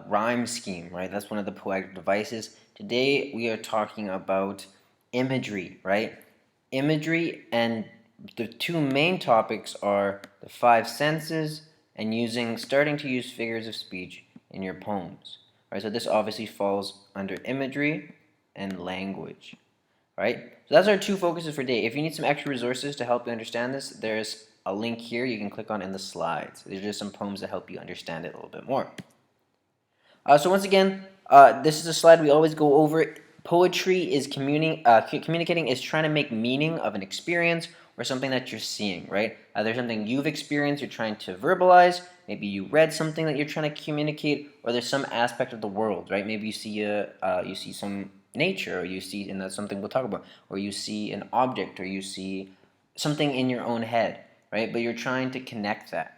rhyme scheme, right? That's one of the poetic devices. Today we are talking about imagery, right? Imagery, and the two main topics are the five senses and starting to use figures of speech in your poems. Right? So this obviously falls under imagery and language. Right? So that's our two focuses for today. If you need some extra resources to help you understand this, there's a link here you can click on in the slides. These are just some poems that help you understand it a little bit more. So once again, this is a slide we always go over. Poetry is communicating is trying to make meaning of an experience or something that you're seeing, right? There's something you've experienced, you're trying to verbalize. Maybe you read something that you're trying to communicate, or there's some aspect of the world, right? Maybe you see some nature, or you see, and that's something we'll talk about, or you see an object, or you see something in your own head, right? But you're trying to connect that.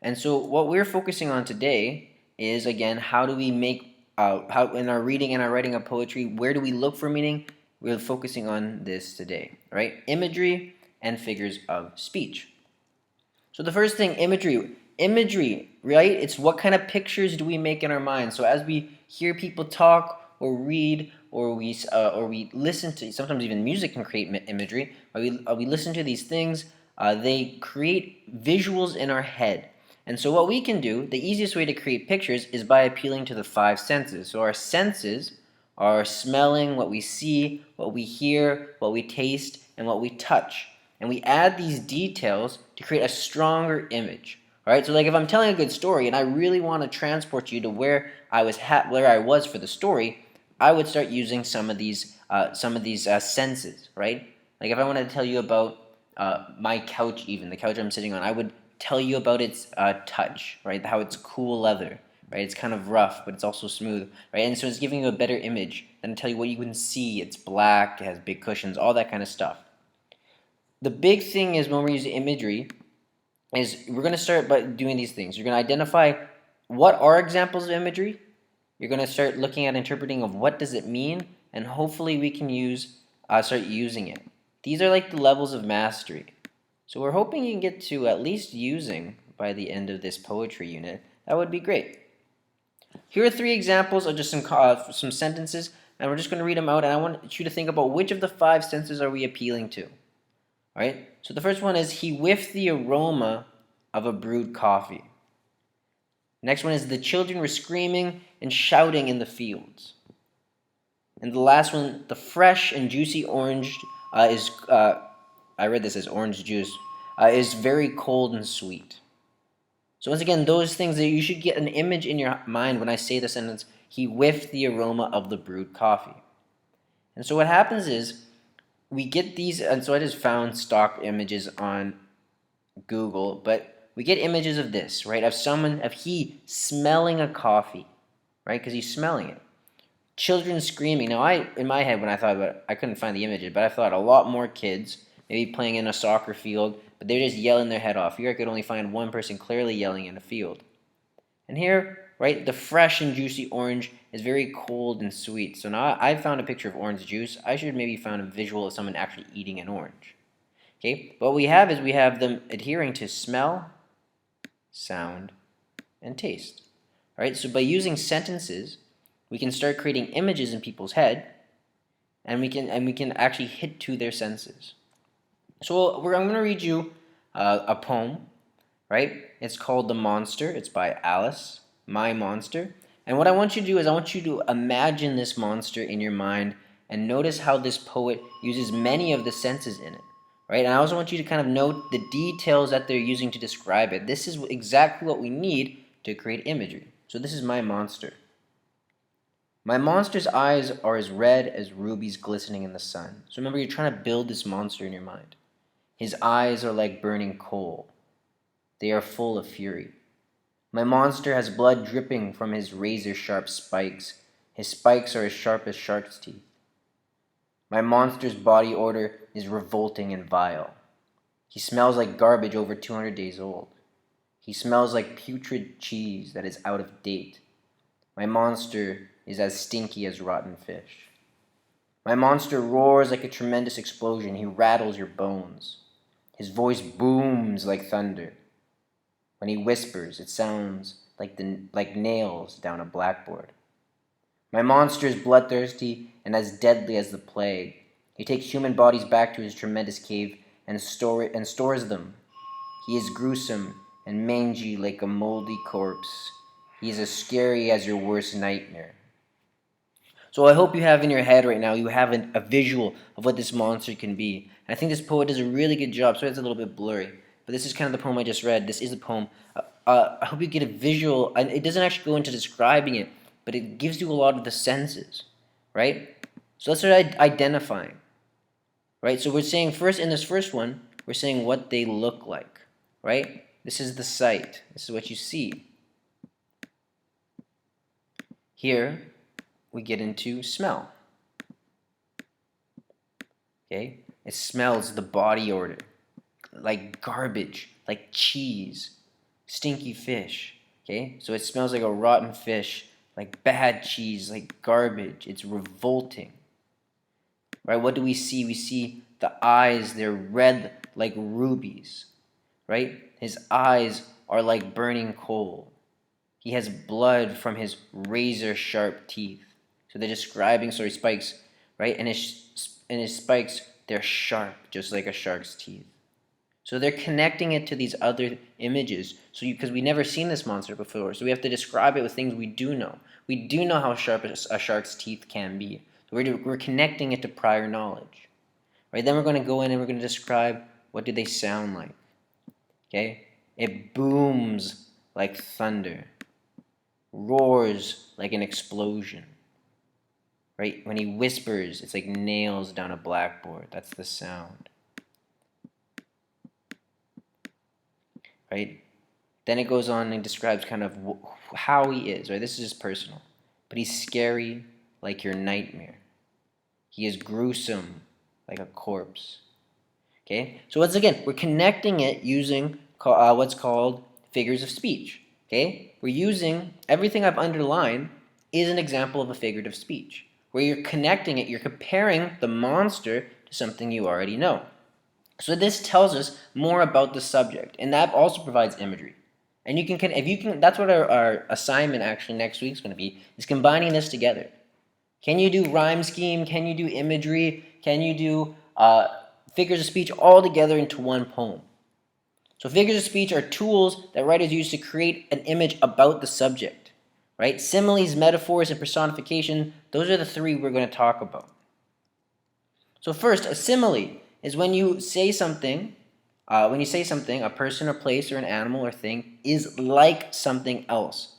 And so what we're focusing on today is, again, how do we make how in our reading and our writing of poetry, where do we look for meaning? We're focusing on this today, right? Imagery and figures of speech. So the first thing, imagery, right? It's what kind of pictures do we make in our mind. So as we hear people talk or read, or we listen to, sometimes even music can create imagery. We listen to these things, they create visuals in our head. And so what we can do, the easiest way to create pictures is by appealing to the five senses. So our senses are smelling, what we see, what we hear, what we taste, and what we touch. And we add these details to create a stronger image. All right? So like if I'm telling a good story and I really want to transport you to where I was for the story, I would start using some of these senses, right? Like if I wanted to tell you about my couch, even the couch I'm sitting on, I would tell you about its touch, right? How it's cool leather, right? It's kind of rough, but it's also smooth, right? And so it's giving you a better image than to tell you what you can see. It's black, it has big cushions, all that kind of stuff. The big thing is when we're using imagery is we're going to start by doing these things. You're going to identify what are examples of imagery. You're going to start looking at interpreting of what does it mean, and hopefully we can start using it. These are like the levels of mastery. So we're hoping you can get to at least using by the end of this poetry unit. That would be great. Here are three examples of just some sentences, and we're just going to read them out, and I want you to think about which of the five senses are we appealing to. All right? So the first one is, he whiffed the aroma of a brewed coffee. Next one is, the children were screaming and shouting in the fields. And the last one, the fresh and juicy orange I read this as orange juice, is very cold and sweet. So once again, those things that you should get an image in your mind when I say the sentence, he whiffed the aroma of the brewed coffee. And so what happens is, we get these, and so I just found stock images on Google, but we get images of this, right? Of he smelling a coffee, right? Because he's smelling it. Children screaming. Now, in my head, when I thought about it, I couldn't find the images, but I thought a lot more kids, maybe playing in a soccer field, but they're just yelling their head off. Here I could only find one person clearly yelling in a field. And here, right, the fresh and juicy orange is very cold and sweet. So now I found a picture of orange juice. I should maybe find a visual of someone actually eating an orange. Okay, but what we have them adhering to smell, sound, and taste. All right, so by using sentences, we can start creating images in people's head, and we can actually hit to their senses. So I'm going to read you a poem, right? It's called The Monster. It's by Alice, My Monster. And what I want you to do is I want you to imagine this monster in your mind and notice how this poet uses many of the senses in it, right? And I also want you to kind of note the details that they're using to describe it. This is exactly what we need to create imagery. So this is my monster. My monster's eyes are as red as rubies glistening in the sun. So remember, you're trying to build this monster in your mind. His eyes are like burning coal. They are full of fury. My monster has blood dripping from his razor-sharp spikes. His spikes are as sharp as shark's teeth. My monster's body odor is revolting and vile. He smells like garbage over 200 days old. He smells like putrid cheese that is out of date. My monster is as stinky as rotten fish. My monster roars like a tremendous explosion. He rattles your bones. His voice booms like thunder. When he whispers, it sounds like nails down a blackboard. My monster is bloodthirsty and as deadly as the plague. He takes human bodies back to his tremendous cave and stores them. He is gruesome and mangy like a moldy corpse. He is as scary as your worst nightmare. So I hope you have in your head right now, you have a visual of what this monster can be. And I think this poet does a really good job. Sorry it's a little bit blurry, but this is kind of the poem I just read. This is the poem. I hope you get a visual, and it doesn't actually go into describing it, but it gives you a lot of the senses, right? So let's start identifying, right? So we're saying first, in this first one, we're saying what they look like, right? This is the sight. This is what you see. Here, we get into smell. Okay? It smells the body odor, like garbage, like cheese, stinky fish. Okay? So it smells like a rotten fish, like bad cheese, like garbage. It's revolting. Right? What do we see? We see the eyes, they're red like rubies. Right? His eyes are like burning coal. He has blood from his razor sharp teeth. So they're describing, sorry, spikes, right? And his spikes, they're sharp, just like a shark's teeth. So they're connecting it to these other images. So because we never seen this monster before, so we have to describe it with things we do know. We do know how sharp a shark's teeth can be. So we're connecting it to prior knowledge, right? Then we're going to go in and we're going to describe what do they sound like. Okay, it booms like thunder, roars like an explosion. Right? When he whispers, it's like nails down a blackboard. That's the sound. Right? Then it goes on and describes kind of how he is. Right? This is just personal. But he's scary like your nightmare. He is gruesome like a corpse. Okay? So once again, we're connecting it using what's called figures of speech. Okay? We're using everything I've underlined is an example of a figurative speech, where you're connecting it, you're comparing the monster to something you already know. So this tells us more about the subject, and that also provides imagery. And that's what our assignment actually next week is going to be, is combining this together. Can you do rhyme scheme? Can you do imagery? Can you do figures of speech all together into one poem? So figures of speech are tools that writers use to create an image about the subject. Right? Similes, metaphors, and personification, those are the three we're going to talk about. So first, a simile is when you say something, a person or place or an animal or thing is like something else.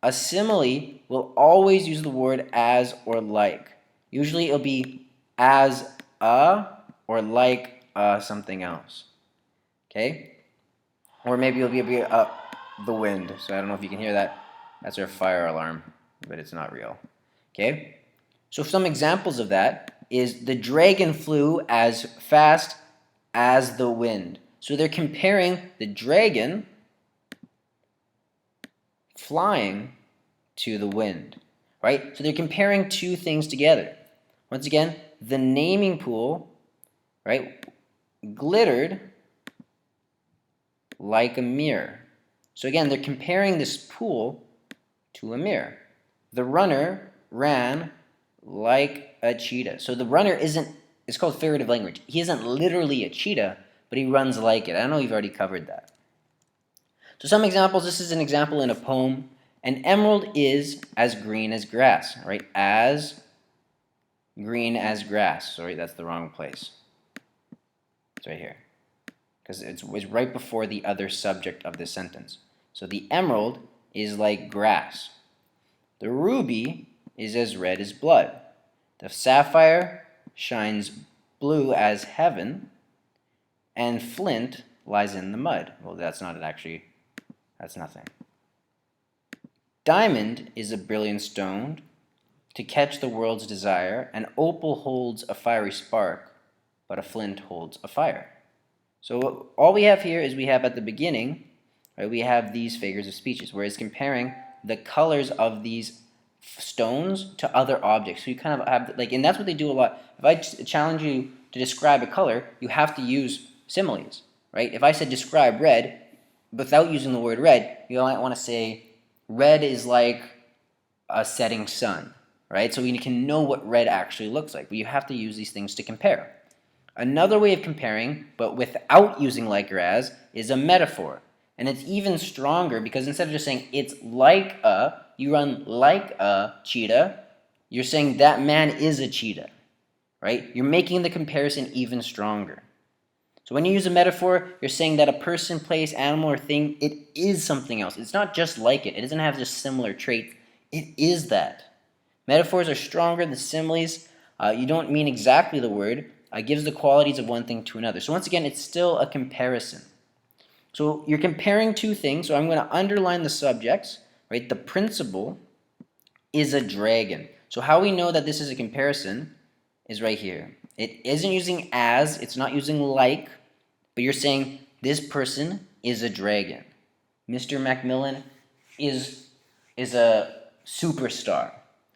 A simile will always use the word as or like. Usually it'll be as a or like something else. Okay? Or maybe it'll be the wind. So I don't know if you can hear that. That's our fire alarm, but it's not real. Okay? So some examples of that is the dragon flew as fast as the wind. So they're comparing the dragon flying to the wind, right? So they're comparing two things together. Once again, the naming pool, right, glittered like a mirror. So again, they're comparing this pool to a mirror. The runner ran like a cheetah. So the runner it's called figurative language. He isn't literally a cheetah, but he runs like it. I know you've already covered that. So some examples, this is an example in a poem. An emerald is as green as grass, right? As green as grass. Sorry, that's the wrong place. It's right here. Because it's right before the other subject of this sentence. So the emerald is like grass. The ruby is as red as blood. The sapphire shines blue as heaven. And flint lies in the mud. Well, that's nothing. Diamond is a brilliant stone to catch the world's desire. An opal holds a fiery spark, but a flint holds a fire. So all we have here is we have at the beginning, right, we have these figures of speeches, where it's comparing the colors of these stones to other objects. So you kind of have, like, and that's what they do a lot. If I challenge you to describe a color, you have to use similes, right? If I said describe red, without using the word red, you might want to say red is like a setting sun, right? So we can know what red actually looks like, but you have to use these things to compare. Another way of comparing, but without using like or as, is a metaphor. And it's even stronger because instead of just saying it's like a, you run like a cheetah, you're saying that man is a cheetah, right? You're making the comparison even stronger. So when you use a metaphor, you're saying that a person, place, animal, or thing, it is something else. It's not just like it. It doesn't have just similar traits. It is that. Metaphors are stronger than similes. You don't mean exactly the word. It gives the qualities of one thing to another. So once again, it's still a comparison. So you're comparing two things. So I'm going to underline the subjects, right? The principal is a dragon. So how we know that this is a comparison is right here. It isn't using as, it's not using like, but you're saying this person is a dragon. Mr. Macmillan is a superstar.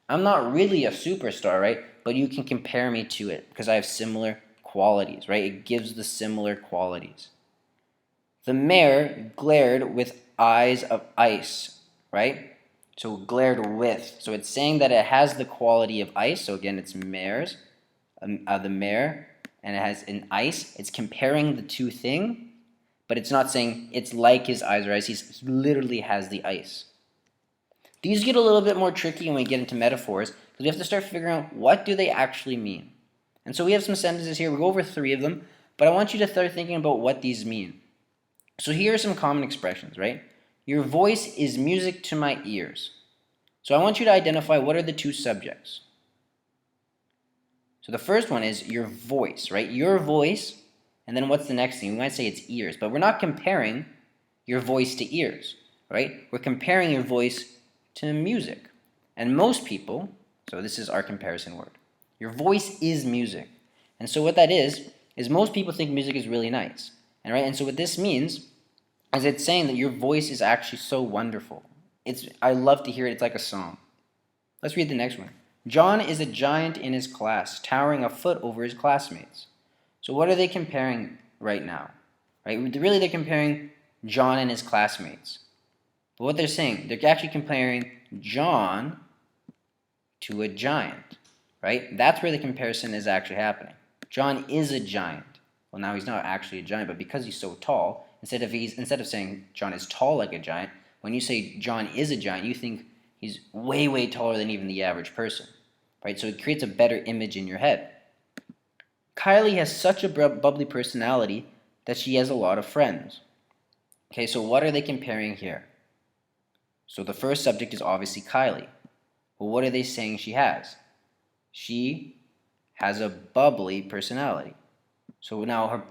I'm not really a superstar, right? But you can compare me to it because I have similar qualities, right? It gives the similar qualities. The mare glared with eyes of ice, right? So glared with. So it's saying that it has the quality of ice. So again, it's mares, the mare, and it has an ice. It's comparing the two things, but it's not saying it's like his eyes or ice. He literally has the ice. These get a little bit more tricky when we get into metaphors because we have to start figuring out what do they actually mean. And so we have some sentences here. We'll go over 3 of them, but I want you to start thinking about what these mean. So here are some common expressions, right? Your voice is music to my ears. So I want you to identify what are the 2 subjects. So the first one is your voice, right? Your voice, and then what's the next thing? We might say it's ears, but we're not comparing your voice to ears, right? We're comparing your voice to music. And most people, so this is our comparison word. Your voice is music. And so what that is most people think music is really nice. And so what this means is it's saying that your voice is actually so wonderful. I love to hear it. It's like a song. Let's read the next one. John is a giant in his class, towering a foot over his classmates. So what are they comparing right now? Right? Really, they're comparing John and his classmates. But what they're saying, they're actually comparing John to a giant. Right? That's where the comparison is actually happening. John is a giant. Well, now he's not actually a giant, but because he's so tall, instead of saying John is tall like a giant, when you say John is a giant, you think he's way, way taller than even the average person, right? So it creates a better image in your head. Kylie has such a bubbly personality that she has a lot of friends. Okay, so what are they comparing here? So the first subject is obviously Kylie. Well, what are they saying she has? She has a bubbly personality. So now her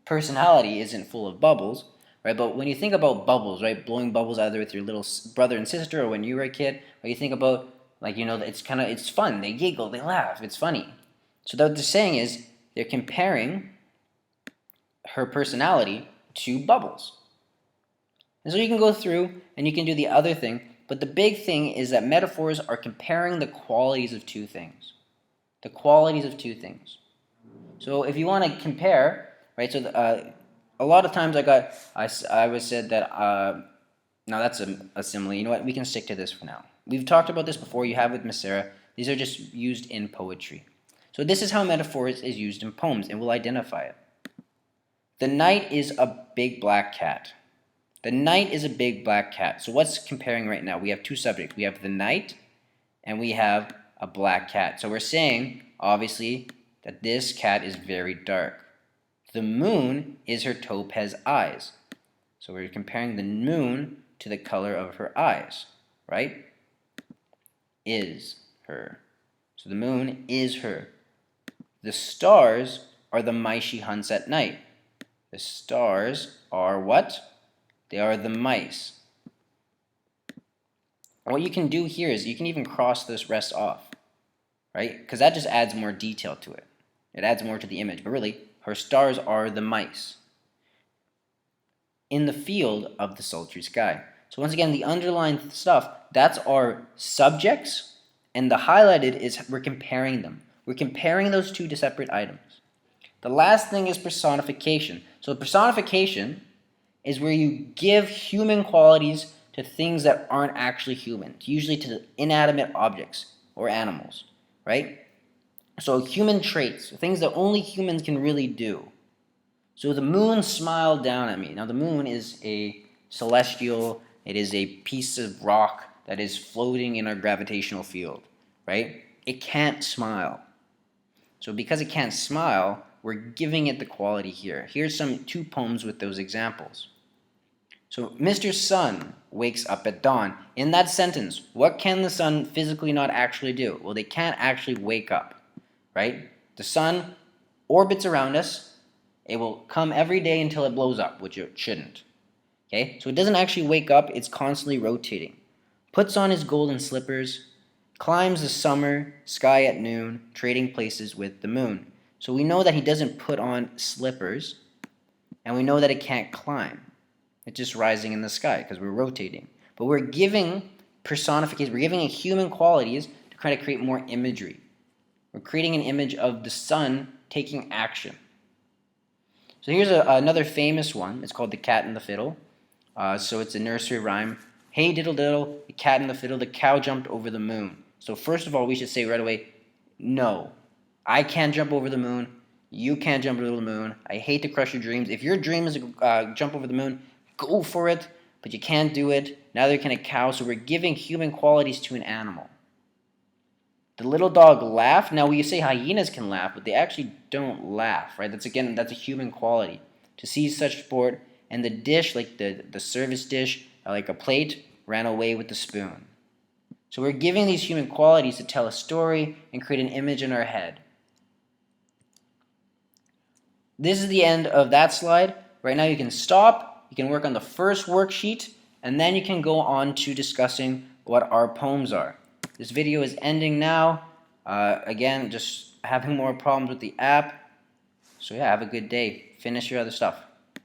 personality isn't full of bubbles, right? But when you think about bubbles, right, blowing bubbles either with your little brother and sister or when you were a kid, or you think about it's fun. They giggle, they laugh, it's funny. So what they're saying is they're comparing her personality to bubbles. And so you can go through and you can do the other thing, but the big thing is that metaphors are comparing the qualities of 2 things. The qualities of 2 things. So if you want to compare, right? So a lot of times I was said that now that's a simile. You know what? We can stick to this for now. We've talked about this before. You have with Miss Sarah. These are just used in poetry. So this is how metaphors is used in poems, and we'll identify it. The night is a big black cat. The night is a big black cat. So what's comparing right now? We have 2 subjects. We have the night, and we have a black cat. So we're saying, obviously, that this cat is very dark. The moon is her topaz eyes. So we're comparing the moon to the color of her eyes, right? Is her. So the moon is her. The stars are the mice she hunts at night. The stars are what? They are the mice. And what you can do here is you can even cross this rest off, right? Because that just adds more detail to it. It adds more to the image. But really, her stars are the mice in the field of the sultry sky. So once again, the underlined stuff, that's our subjects, and the highlighted is we're comparing them. We're comparing those 2 separate items. The last thing is personification. So personification is where you give human qualities to things that aren't actually human, usually to inanimate objects or animals, right? So human traits, things that only humans can really do. So the moon smiled down at me. Now the moon is a celestial, it is a piece of rock that is floating in our gravitational field, right? It can't smile. So because it can't smile, we're giving it the quality here. Here's two poems with those examples. So Mr. Sun wakes up at dawn. In that sentence, what can the sun physically not actually do? Well, they can't actually wake up, right? The sun orbits around us. It will come every day until it blows up, which it shouldn't. Okay, so it doesn't actually wake up, it's constantly rotating. Puts on his golden slippers, climbs the summer sky at noon, trading places with the moon. So we know that he doesn't put on slippers, and we know that it can't climb. It's just rising in the sky because we're rotating. But we're giving personification, we're giving it human qualities to try to create more imagery. We're creating an image of the sun taking action. So here's another famous one. It's called The Cat and the Fiddle. So it's a nursery rhyme. Hey diddle diddle, the cat and the fiddle, the cow jumped over the moon. So first of all, we should say right away, no, I can't jump over the moon. You can't jump over the moon. I hate to crush your dreams. If your dream is to jump over the moon, go for it, but you can't do it. Neither can a cow, so we're giving human qualities to an animal. The little dog laughed. Now we say hyenas can laugh, but they actually don't laugh, right? That's a human quality. To see such sport, and the dish, like the service dish, like a plate, ran away with the spoon. So we're giving these human qualities to tell a story and create an image in our head. This is the end of that slide. Right now you can stop, you can work on the first worksheet, and then you can go on to discussing what our poems are. This video is ending now. Again, just having more problems with the app. So yeah, have a good day. Finish your other stuff.